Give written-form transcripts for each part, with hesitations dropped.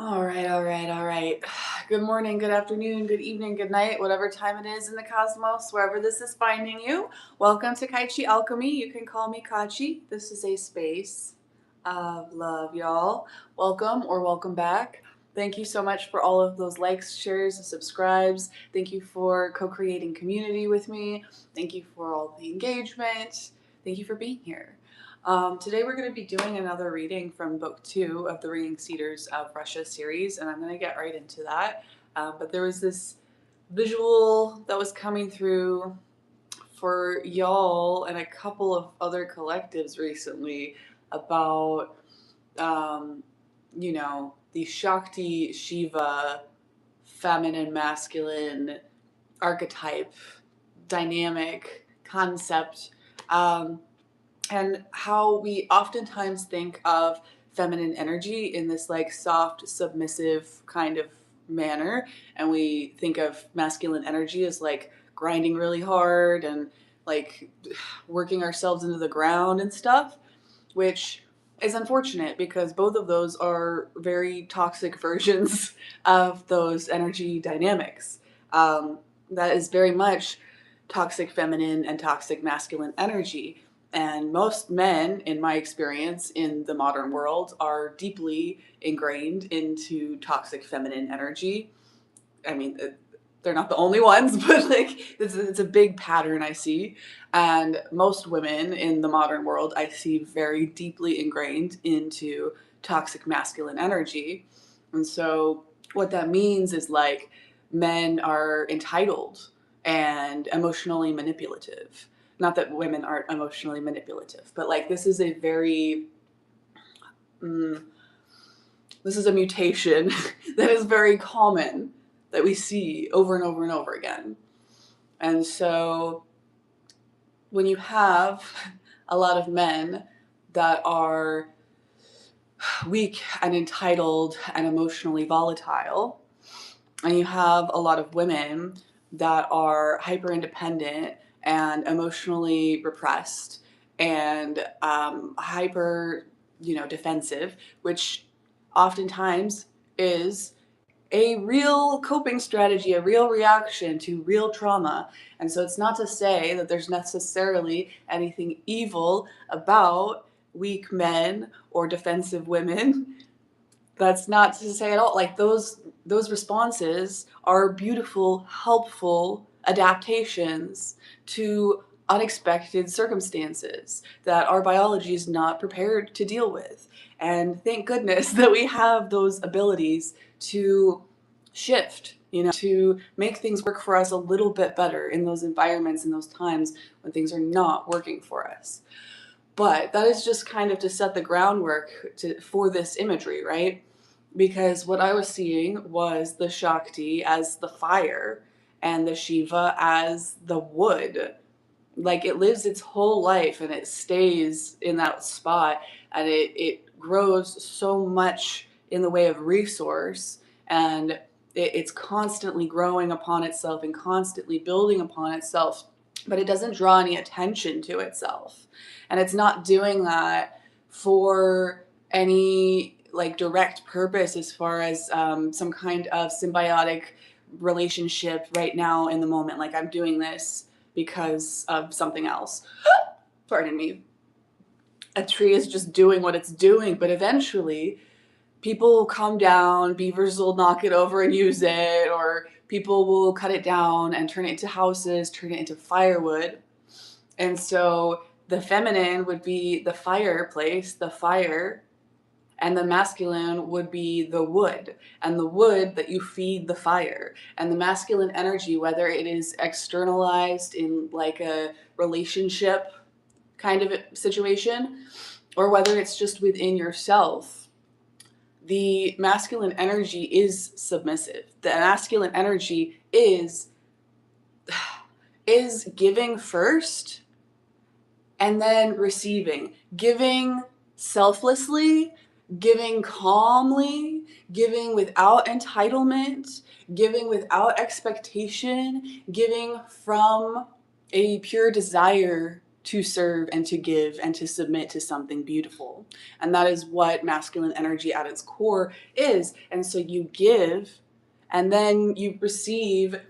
All right, all right, all right. Good morning, good afternoon, good evening, good night, whatever time it is in the cosmos, wherever this is finding you. Welcome to Kai Chi Alchemy. You can call me Katchi. This is a space of love, y'all. Welcome or welcome back. Thank you so much for all of those likes, shares, and subscribes. Thank you for co-creating community with me. Thank you for all the engagement. Thank you for being here. Today we're going to be doing another reading from book 2 of the Ringing Cedars of Russia series, and I'm going to get right into that. But there was this visual that was coming through for y'all and a couple of other collectives recently about, the Shakti Shiva feminine masculine archetype dynamic concept. And how we oftentimes think of feminine energy in this like soft, submissive kind of manner, and we think of masculine energy as like grinding really hard and like working ourselves into the ground and stuff, which is unfortunate because both of those are very toxic versions of those energy dynamics. That is very much toxic feminine and toxic masculine energy. And most men, in my experience in the modern world, are deeply ingrained into toxic feminine energy. I mean, they're not the only ones, but like it's a big pattern I see. And most women in the modern world I see very deeply ingrained into toxic masculine energy. And so what that means is like men are entitled and emotionally manipulative. Not that women aren't emotionally manipulative, but like this is a very this is a mutation that is very common that we see over and over and over again. And so when you have a lot of men that are weak and entitled and emotionally volatile, and you have a lot of women that are hyper independent and emotionally repressed and hyper, defensive, which oftentimes is a real coping strategy, a real reaction to real trauma. And so it's not to say that there's necessarily anything evil about weak men or defensive women. That's not to say at all. Like those responses are beautiful, helpful adaptations to unexpected circumstances that our biology is not prepared to deal with. And thank goodness that we have those abilities to shift, to make things work for us a little bit better in those environments, in those times when things are not working for us. But that is just kind of to set the groundwork for this imagery, right? Because what I was seeing was the Shakti as the fire and the Shiva as the wood. Like it lives its whole life and it stays in that spot, and it grows so much in the way of resource, and it's constantly growing upon itself and constantly building upon itself, but it doesn't draw any attention to itself. And it's not doing that for any like direct purpose as far as some kind of symbiotic relationship right now in the moment. Like I'm doing this because of something else. Pardon me. A tree is just doing what it's doing, but eventually people will come down, beavers will knock it over and use it, or people will cut it down and turn it into houses, turn it into firewood. And so the feminine would be the fireplace, the fire, and the masculine would be the wood, and the wood that you feed the fire. And the masculine energy, whether it is externalized in like a relationship kind of situation, or whether it's just within yourself, the masculine energy is submissive. The masculine energy is giving first and then receiving. Giving selflessly, giving calmly, giving without entitlement, giving without expectation, giving from a pure desire to serve and to give and to submit to something beautiful. And that is what masculine energy at its core is. And so you give, and then you receive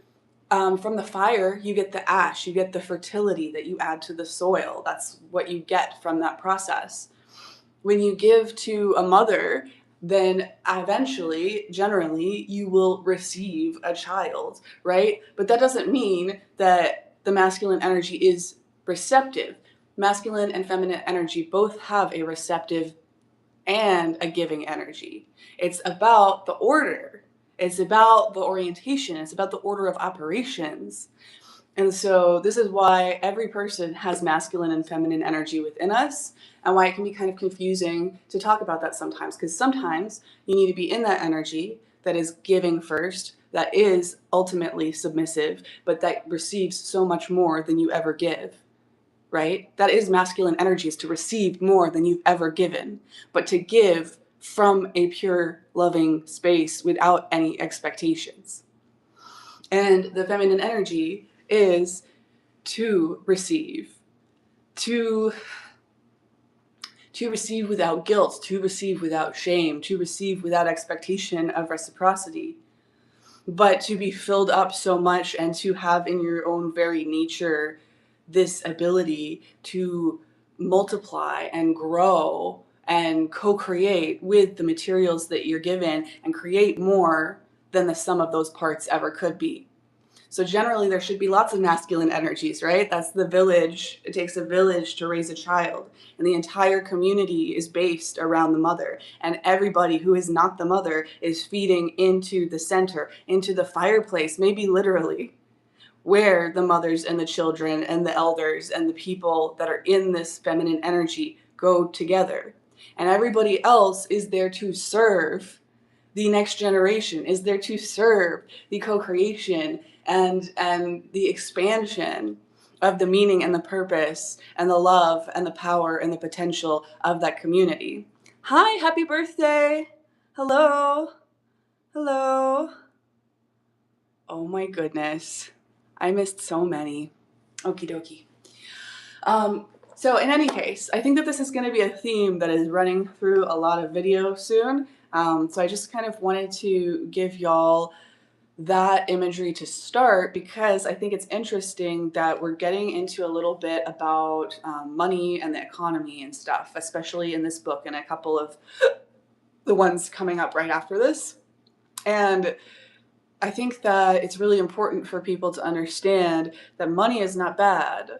from the fire, you get the ash, you get the fertility that you add to the soil. That's what you get from that process. When you give to a mother, then eventually, generally, you will receive a child, right? But that doesn't mean that the masculine energy is receptive. Masculine and feminine energy both have a receptive and a giving energy. It's about the order. It's about the orientation. It's about the order of operations. And so this is why every person has masculine and feminine energy within us, and why it can be kind of confusing to talk about that sometimes, because sometimes you need to be in that energy that is giving first, that is ultimately submissive, but that receives so much more than you ever give, right? That is masculine energy, is to receive more than you've ever given, but to give from a pure, loving space without any expectations. And the feminine energy is to receive, to receive without guilt, to receive without shame, to receive without expectation of reciprocity, but to be filled up so much and to have in your own very nature this ability to multiply and grow and co-create with the materials that you're given and create more than the sum of those parts ever could be. So generally there should be lots of masculine energies, right? That's the village. It takes a village to raise a child. And the entire community is based around the mother. And everybody who is not the mother is feeding into the center, into the fireplace, maybe literally, where the mothers and the children and the elders and the people that are in this feminine energy go together. And everybody else is there to serve the next generation, is there to serve the co-creation and the expansion of the meaning and the purpose and the love and the power and the potential of that community. Hi, happy birthday. Hello. Hello. Oh my goodness. I missed so many. Okie dokie. So in any case, I think that this is going to be a theme that is running through a lot of videos soon. So I just kind of wanted to give y'all that imagery to start, because I think it's interesting that we're getting into a little bit about money and the economy and stuff, especially in this book and a couple of the ones coming up right after this. And I think that it's really important for people to understand that money is not bad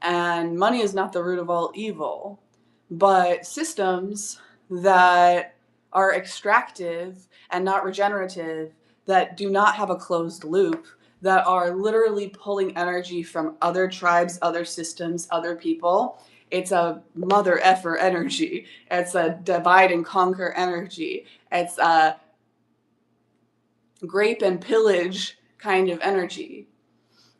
and money is not the root of all evil, but systems that are extractive and not regenerative, that do not have a closed loop, that are literally pulling energy from other tribes, other systems, other people. It's a mother effer energy. It's a divide and conquer energy. It's a grape and pillage kind of energy.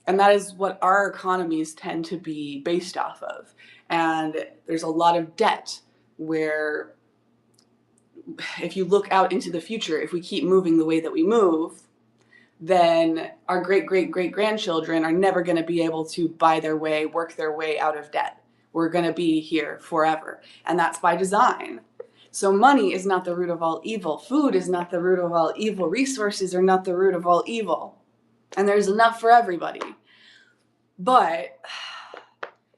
And that is what our economies tend to be based off of. And there's a lot of debt where, if you look out into the future, if we keep moving the way that we move, then our great-great-great-grandchildren are never going to be able to buy their way, work their way out of debt. We're going to be here forever. And that's by design. So money is not the root of all evil. Food is not the root of all evil. Resources are not the root of all evil. And there's enough for everybody. But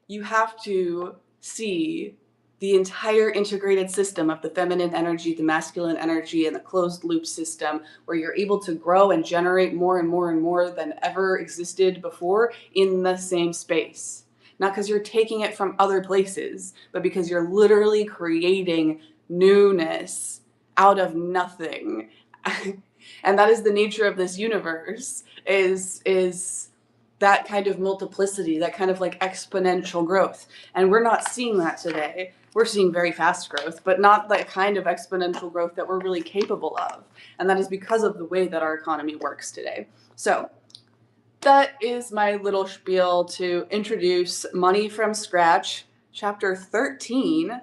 you have to see the entire integrated system of the feminine energy, the masculine energy, and the closed loop system, where you're able to grow and generate more and more and more than ever existed before in the same space. Not because you're taking it from other places, but because you're literally creating newness out of nothing. And that is the nature of this universe, is that kind of multiplicity, that kind of like exponential growth. And we're not seeing that today. We're seeing very fast growth, but not that kind of exponential growth that we're really capable of. And that is because of the way that our economy works today. So that is my little spiel to introduce Money from Scratch, chapter 13.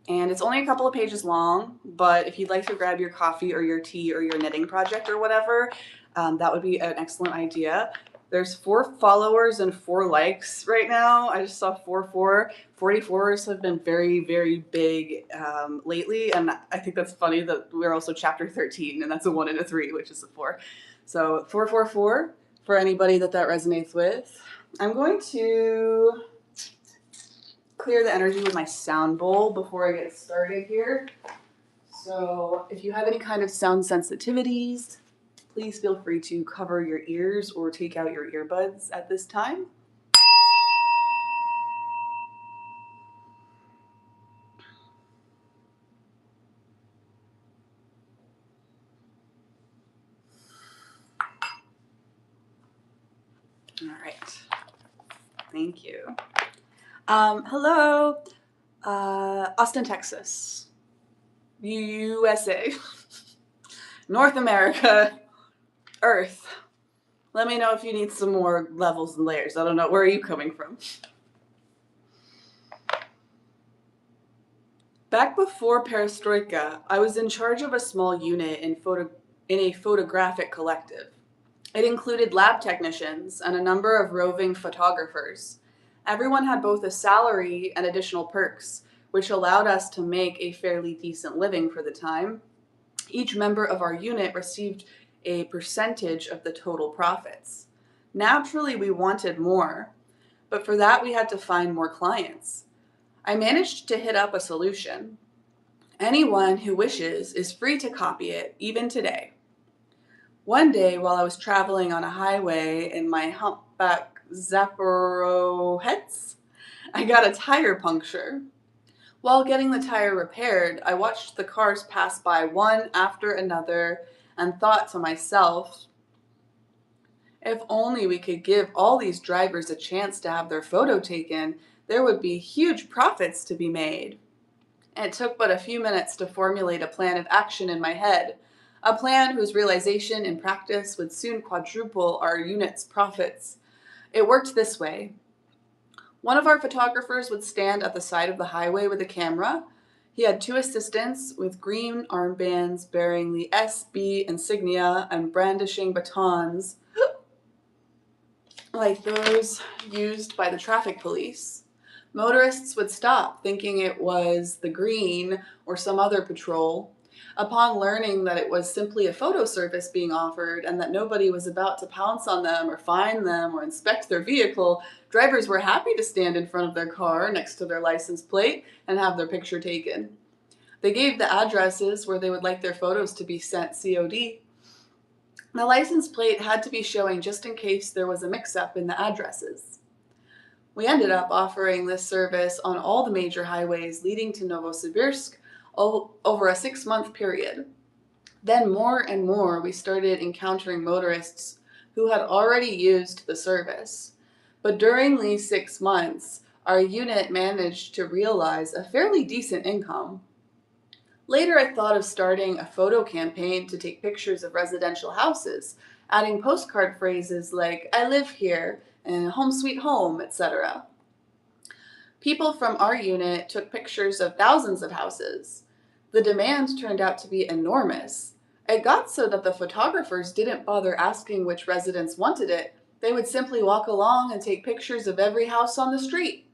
And it's only a couple of pages long, but if you'd like to grab your coffee or your tea or your knitting project or whatever, that would be an excellent idea. There's 4 followers and 4 likes right now. I just saw 4. 44s have been very, very big lately, and I think that's funny that we're also chapter 13, and that's a 1 and a 3, which is a 4. So 444 for anybody that resonates with. I'm going to clear the energy with my sound bowl before I get started here. So if you have any kind of sound sensitivities, please feel free to cover your ears or take out your earbuds at this time. All right. Thank you. Hello, Austin, Texas, USA, North America, Earth. Let me know if you need some more levels and layers. I don't know. Where are you coming from? Back before Perestroika, I was in charge of a small unit in a photographic collective. It included lab technicians and a number of roving photographers. Everyone had both a salary and additional perks, which allowed us to make a fairly decent living for the time. Each member of our unit received a percentage of the total profits. Naturally, we wanted more, but for that we had to find more clients. I managed to hit up a solution. Anyone who wishes is free to copy it, even today. One day, while I was traveling on a highway in my humpback Zaporohetz, I got a tire puncture. While getting the tire repaired, I watched the cars pass by one after another and thought to myself, if only we could give all these drivers a chance to have their photo taken, there would be huge profits to be made. It took but a few minutes to formulate a plan of action in my head, a plan whose realization in practice would soon quadruple our unit's profits. It worked this way. One of our photographers would stand at the side of the highway with a camera. He had 2 assistants with green armbands bearing the SB insignia and brandishing batons like those used by the traffic police. Motorists would stop, thinking it was the green or some other patrol. Upon learning that it was simply a photo service being offered and that nobody was about to pounce on them or fine them or inspect their vehicle, drivers were happy to stand in front of their car next to their license plate and have their picture taken. They gave the addresses where they would like their photos to be sent COD. The license plate had to be showing just in case there was a mix-up in the addresses. We ended up offering this service on all the major highways leading to Novosibirsk over a 6-month period. Then more and more we started encountering motorists who had already used the service. But during these 6 months, our unit managed to realize a fairly decent income. Later, I thought of starting a photo campaign to take pictures of residential houses, adding postcard phrases like, I live here, and home sweet home, etc. People from our unit took pictures of thousands of houses. The demand turned out to be enormous. It got so that the photographers didn't bother asking which residents wanted it. They would simply walk along and take pictures of every house on the street.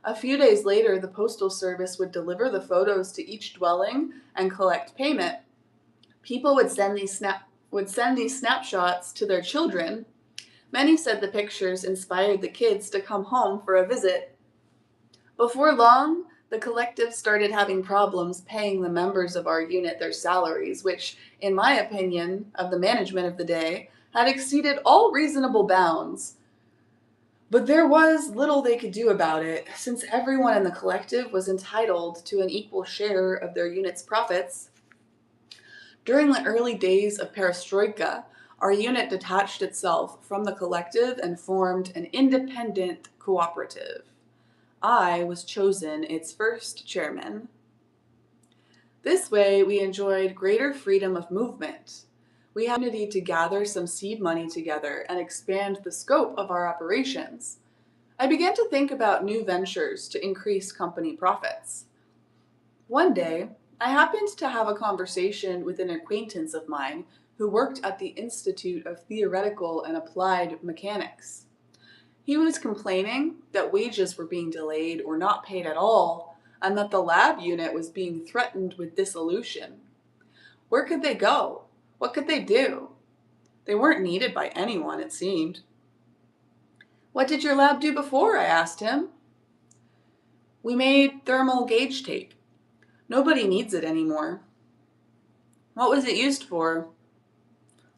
A few days later, the postal service would deliver the photos to each dwelling and collect payment. People would send these snapshots to their children. Many said the pictures inspired the kids to come home for a visit. Before long, the collective started having problems paying the members of our unit their salaries, which, in my opinion, of the management of the day, had exceeded all reasonable bounds. But there was little they could do about it, since everyone in the collective was entitled to an equal share of their unit's profits. During the early days of Perestroika, our unit detached itself from the collective and formed an independent cooperative. I was chosen its first chairman. This way, we enjoyed greater freedom of movement. We had the opportunity to gather some seed money together and expand the scope of our operations. I began to think about new ventures to increase company profits. One day, I happened to have a conversation with an acquaintance of mine who worked at the Institute of Theoretical and Applied Mechanics. He was complaining that wages were being delayed or not paid at all, and that the lab unit was being threatened with dissolution. Where could they go? What could they do? They weren't needed by anyone, it seemed. "What did your lab do before?" I asked him. "We made thermal gauge tape. Nobody needs it anymore." "What was it used for?"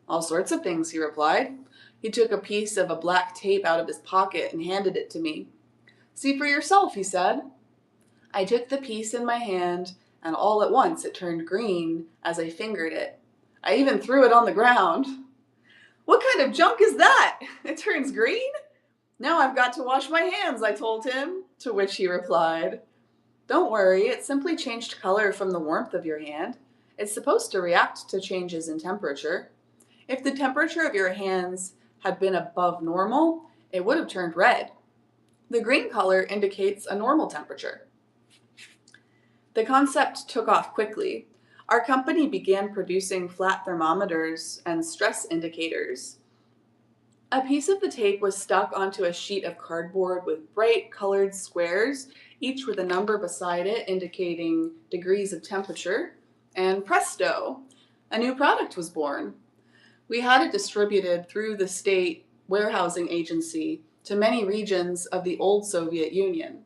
"All sorts of things," he replied. He took a piece of a black tape out of his pocket and handed it to me. "See for yourself," he said. I took the piece in my hand, and all at once it turned green as I fingered it. I even threw it on the ground. "What kind of junk is that? It turns green?" "Now I've got to wash my hands," I told him, to which he replied, "Don't worry, it simply changed color from the warmth of your hand. It's supposed to react to changes in temperature. If the temperature of your hands had been above normal, it would have turned red. The green color indicates a normal temperature." The concept took off quickly. Our company began producing flat thermometers and stress indicators. A piece of the tape was stuck onto a sheet of cardboard with bright colored squares, each with a number beside it indicating degrees of temperature, and presto, a new product was born. We had it distributed through the state warehousing agency to many regions of the old Soviet Union.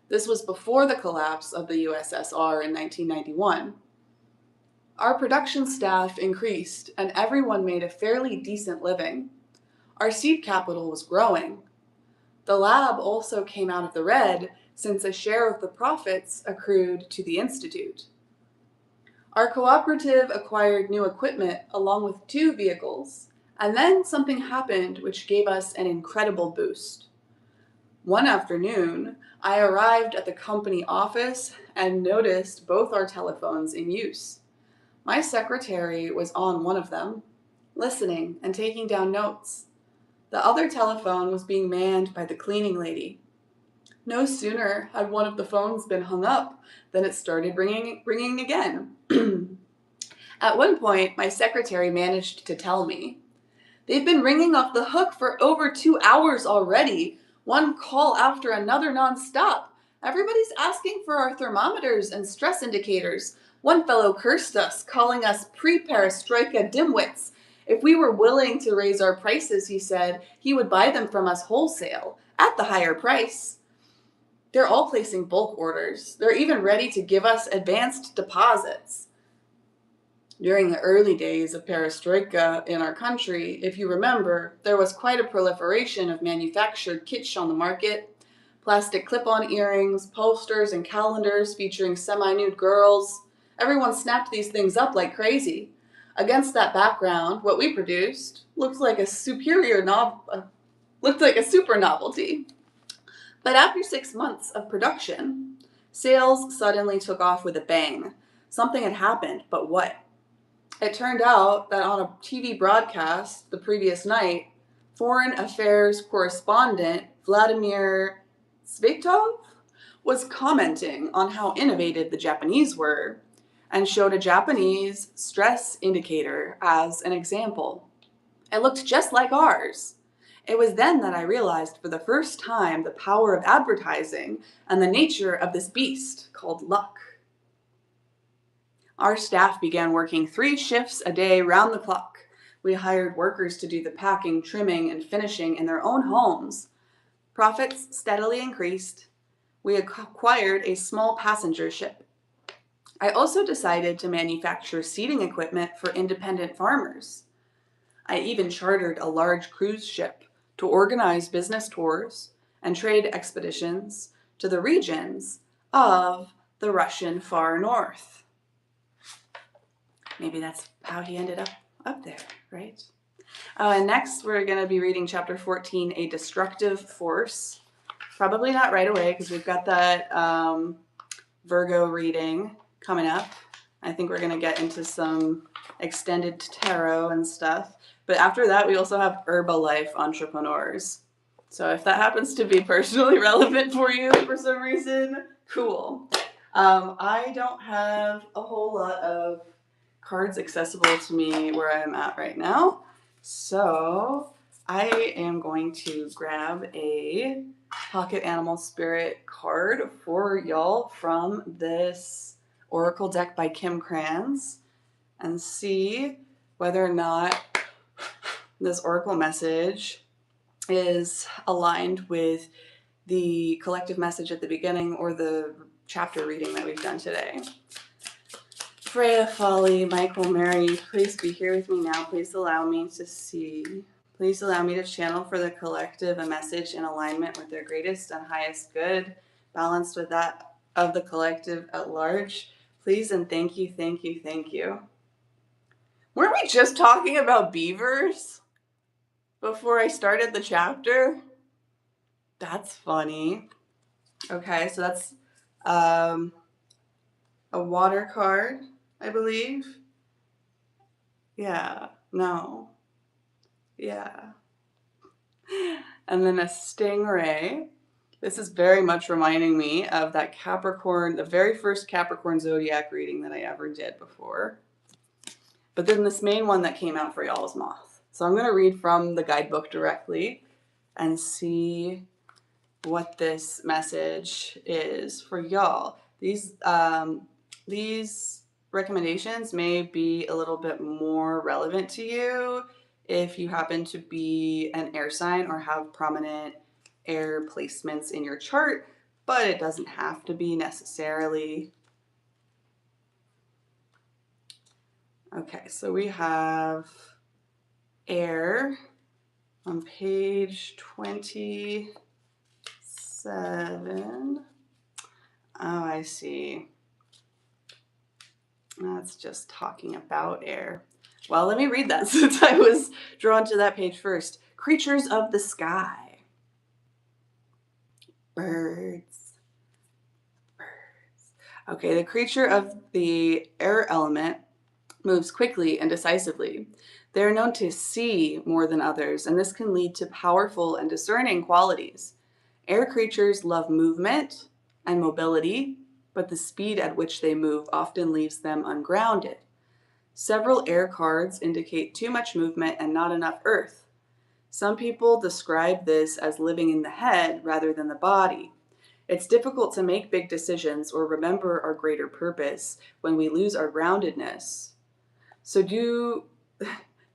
This was before the collapse of the USSR in 1991. Our production staff increased, and everyone made a fairly decent living. Our seed capital was growing. The lab also came out of the red, since a share of the profits accrued to the Institute. Our cooperative acquired new equipment along with 2 vehicles, and then something happened which gave us an incredible boost. One afternoon, I arrived at the company office and noticed both our telephones in use. My secretary was on one of them, listening and taking down notes. The other telephone was being manned by the cleaning lady. No sooner had one of the phones been hung up than it started ringing again. At one point, my secretary managed to tell me, "They've been ringing off the hook for over 2 hours already, one call after another nonstop. Everybody's asking for our thermometers and stress indicators. One fellow cursed us, calling us pre-perestroika dimwits. If we were willing to raise our prices, he said, he would buy them from us wholesale, at the higher price. They're all placing bulk orders. They're even ready to give us advanced deposits." During the early days of perestroika in our country, if you remember, there was quite a proliferation of manufactured kitsch on the market. Plastic clip-on earrings, posters, and calendars featuring semi-nude girls. Everyone snapped these things up like crazy. Against that background, what we produced looked like a super novelty. But after 6 months of production, sales suddenly took off with a bang. Something had happened, but what? It turned out that on a TV broadcast the previous night, Foreign Affairs correspondent Vladimir Svetov was commenting on how innovative the Japanese were and showed a Japanese stress indicator as an example. It looked just like ours. It was then that I realized for the first time the power of advertising and the nature of this beast called luck. Our staff began working 3 shifts a day round the clock. We hired workers to do the packing, trimming, and finishing in their own homes. Profits steadily increased. We acquired a small passenger ship. I also decided to manufacture seating equipment for independent farmers. I even chartered a large cruise ship to organize business tours and trade expeditions to the regions of the Russian far north. Maybe that's how he ended up there, right? And next we're going to be reading chapter 14, A Destructive Force. Probably not right away because we've got that Virgo reading coming up. I think we're going to get into some extended tarot and stuff. But after that, we also have Herbalife entrepreneurs. So if that happens to be personally relevant for you for some reason, cool. I don't have a whole lot of cards accessible to me where I'm at right now. So I am going to grab a Pocket Animal Spirit card for y'all from this Oracle deck by Kim Kranz and see whether or not this Oracle message is aligned with the collective message at the beginning or the chapter reading that we've done today. Freya, Folly, Michael, Mary, please be here with me now. Please allow me to see. Please allow me to channel for the collective a message in alignment with their greatest and highest good, balanced with that of the collective at large. Please and thank you, thank you, thank you. Weren't we just talking about beavers before I started the chapter? That's funny. Okay, so that's a water card, I believe. Yeah, no. Yeah. And then a stingray. This is very much reminding me of that Capricorn, the very first Capricorn zodiac reading that I ever did before. But then this main one that came out for y'all is moth. So I'm going to read from the guidebook directly and see what this message is for y'all. These recommendations may be a little bit more relevant to you if you happen to be an air sign or have prominent air placements in your chart, but it doesn't have to be necessarily. Okay, so we have air on page 27. Oh, I see. That's just talking about air. Well, let me read that since I was drawn to that page first. Creatures of the sky. Birds. Birds. Okay, the creature of the air element moves quickly and decisively. They are known to see more than others, and this can lead to powerful and discerning qualities. Air creatures love movement and mobility, but the speed at which they move often leaves them ungrounded. Several air cards indicate too much movement and not enough earth. Some people describe this as living in the head rather than the body. It's difficult to make big decisions or remember our greater purpose when we lose our groundedness. So do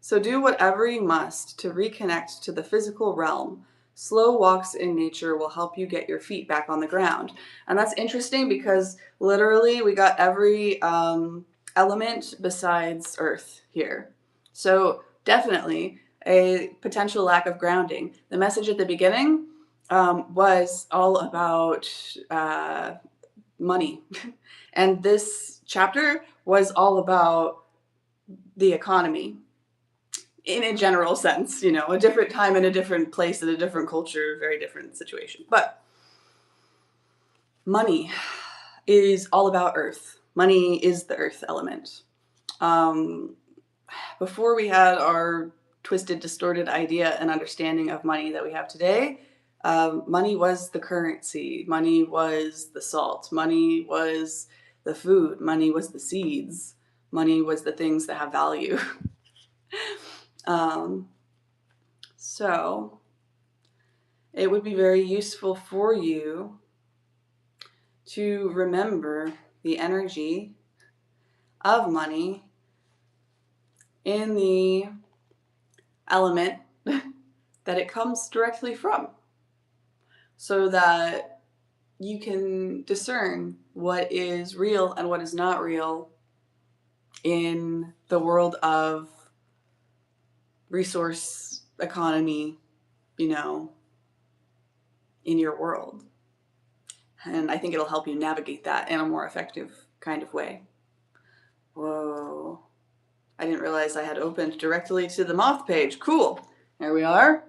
whatever you must to reconnect to the physical realm. Slow walks in nature will help you get your feet back on the ground. And that's interesting because literally we got every element besides earth here. So definitely a potential lack of grounding. The message at the beginning was all about money. And this chapter was all about the economy. In a general sense, a different time in a different place in a different culture, very different situation. But money is all about earth. Money is the earth element. Before we had our twisted, distorted idea and understanding of money that we have today, money was the currency. Money was the salt. Money was the food. Money was the seeds. Money was the things that have value. So it would be very useful for you to remember the energy of money in the element that it comes directly from, so that you can discern what is real and what is not real in the world of resource economy, in your world. And I think it'll help you navigate that in a more effective kind of way. Whoa. I didn't realize I had opened directly to the moth page. Cool. There we are.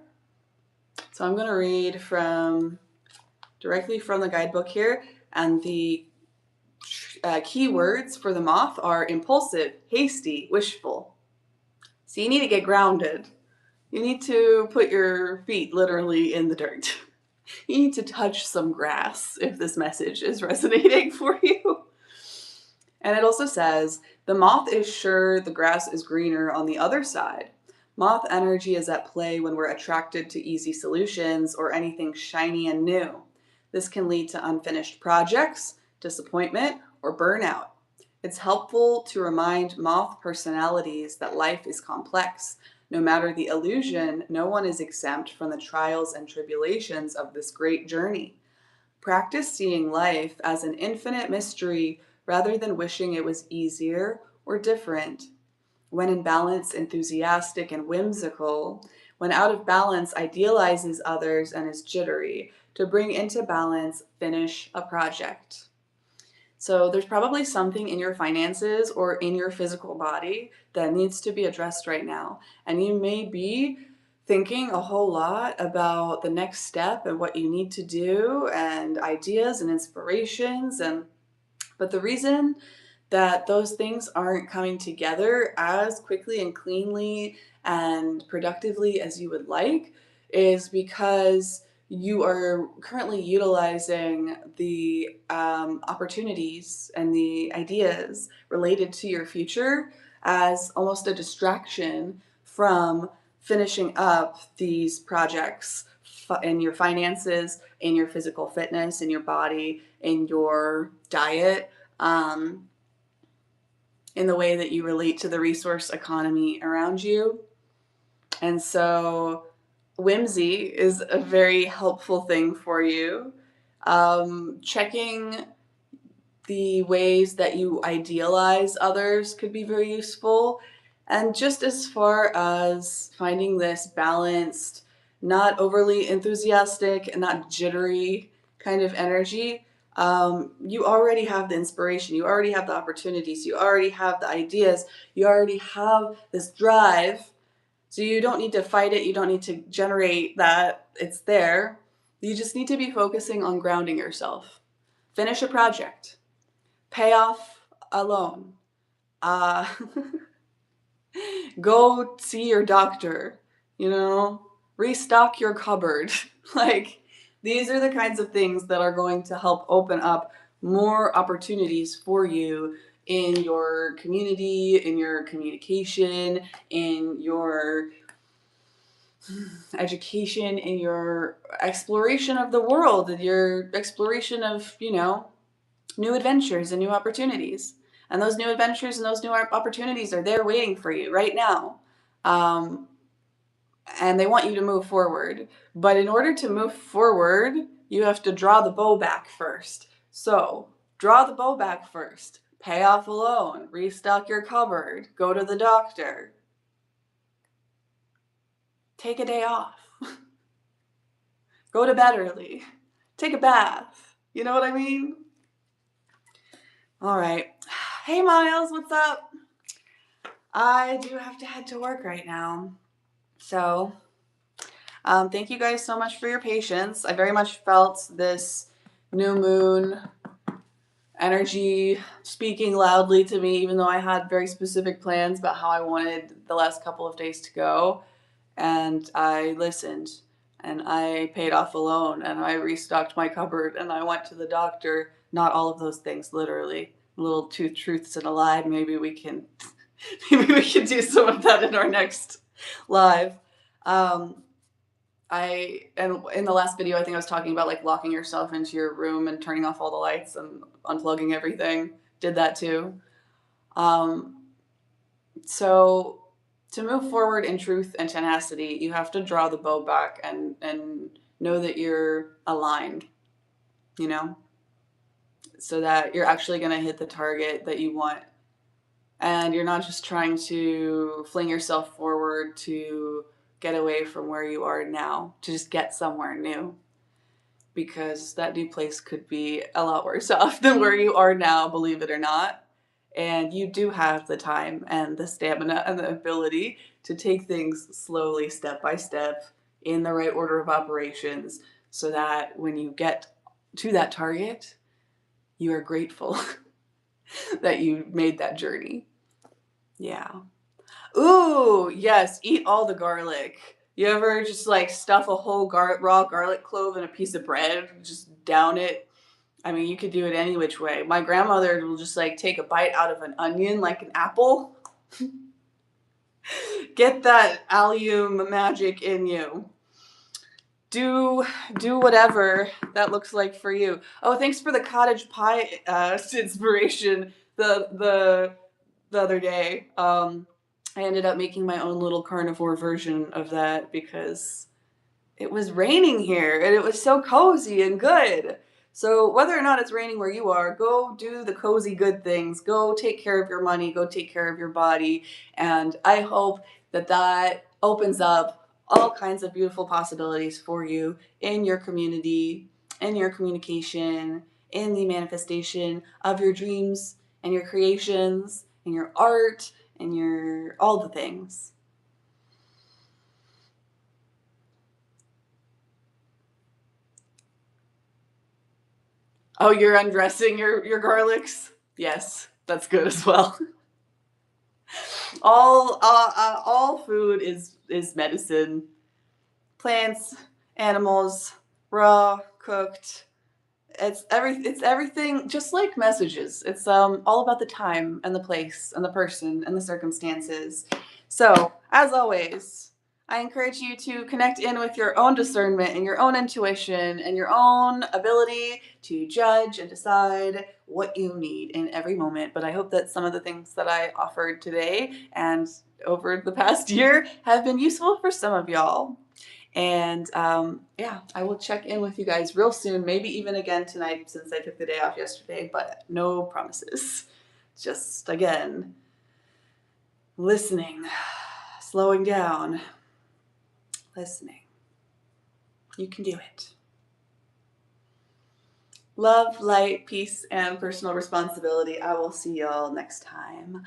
So I'm going to read directly from the guidebook here. And the keywords for the moth are impulsive, hasty, wishful. So you need to get grounded. You need to put your feet literally in the dirt. You need to touch some grass if this message is resonating for you. And it also says, The moth is sure the grass is greener on the other side. Moth energy is at play when we're attracted to easy solutions or anything shiny and new. This can lead to unfinished projects, disappointment, or burnout. It's helpful to remind moth personalities that life is complex. No matter the illusion, no one is exempt from the trials and tribulations of this great journey. Practice seeing life as an infinite mystery rather than wishing it was easier or different. When in balance, enthusiastic and whimsical. When out of balance, idealizes others and is jittery. To bring into balance, finish a project. So there's probably something in your finances or in your physical body that needs to be addressed right now. And you may be thinking a whole lot about the next step and what you need to do and ideas and inspirations, but the reason that those things aren't coming together as quickly and cleanly and productively as you would like is because you are currently utilizing the opportunities and the ideas related to your future as almost a distraction from finishing up these projects in your finances, in your physical fitness, in your body, in your diet, um, in the way that you relate to the resource economy around you. And so whimsy is a very helpful thing for you. Checking the ways that you idealize others could be very useful. And just as far as finding this balanced, not overly enthusiastic and not jittery kind of energy, you already have the inspiration, you already have the opportunities, you already have the ideas, you already have this drive. So you don't need to fight it, you don't need to generate that, it's there. You just need to be focusing on grounding yourself. Finish a project. Pay off a loan. Uh, go see your doctor, restock your cupboard. Like, these are the kinds of things that are going to help open up more opportunities for you in your community, in your communication, in your education, in your exploration of the world, in your exploration of, new adventures and new opportunities. And those new adventures and those new opportunities are there waiting for you right now. And they want you to move forward. But in order to move forward, you have to draw the bow back first. So draw the bow back first. Pay off a loan. Restock your cupboard. Go to the doctor. Take a day off. Go to bed early. Take a bath. You know what I mean? All right. Hey, Miles, what's up? I do have to head to work right now. So, thank you guys so much for your patience. I very much felt this new moon energy speaking loudly to me, even though I had very specific plans about how I wanted the last couple of days to go. And I listened, and I paid off a loan, and I restocked my cupboard, and I went to the doctor. Not all of those things, literally. Little two truths and a lie. Maybe we can do some of that in our next live. And in the last video, I think I was talking about like locking yourself into your room and turning off all the lights and unplugging everything. Did that too. So to move forward in truth and tenacity, you have to draw the bow back and know that you're aligned, so that you're actually going to hit the target that you want. And you're not just trying to fling yourself forward to get away from where you are now, to just get somewhere new. Because that new place could be a lot worse off than where you are now, believe it or not. And you do have the time and the stamina and the ability to take things slowly, step by step, in the right order of operations, so that when you get to that target, you are grateful that you made that journey. Yeah. Ooh, yes, eat all the garlic. You ever just like stuff a whole raw garlic clove in a piece of bread, just down it I mean, you could do it any which way. My grandmother will just like take a bite out of an onion like an apple. Get that allium magic in you. Do whatever that looks like for you. Oh, thanks for the cottage pie inspiration the other day. I ended up making my own little carnivore version of that because it was raining here and it was so cozy and good. So whether or not it's raining where you are, go do the cozy good things. Go take care of your money. Go take care of your body. And I hope that that opens up all kinds of beautiful possibilities for you in your community, in your communication, in the manifestation of your dreams and your creations and your art and your all the things. Oh, you're undressing your garlics? Yes, that's good as well. All food is medicine. Plants, animals, raw, cooked. It's everything. Just like messages. It's all about the time and the place and the person and the circumstances. So as always, I encourage you to connect in with your own discernment and your own intuition and your own ability to judge and decide what you need in every moment. But I hope that some of the things that I offered today and over the past year have been useful for some of y'all. And yeah, I will check in with you guys real soon, maybe even again tonight since I took the day off yesterday, but no promises. Just again, listening, slowing down, listening. You can do it. Love, light, peace, and personal responsibility. I will see y'all next time.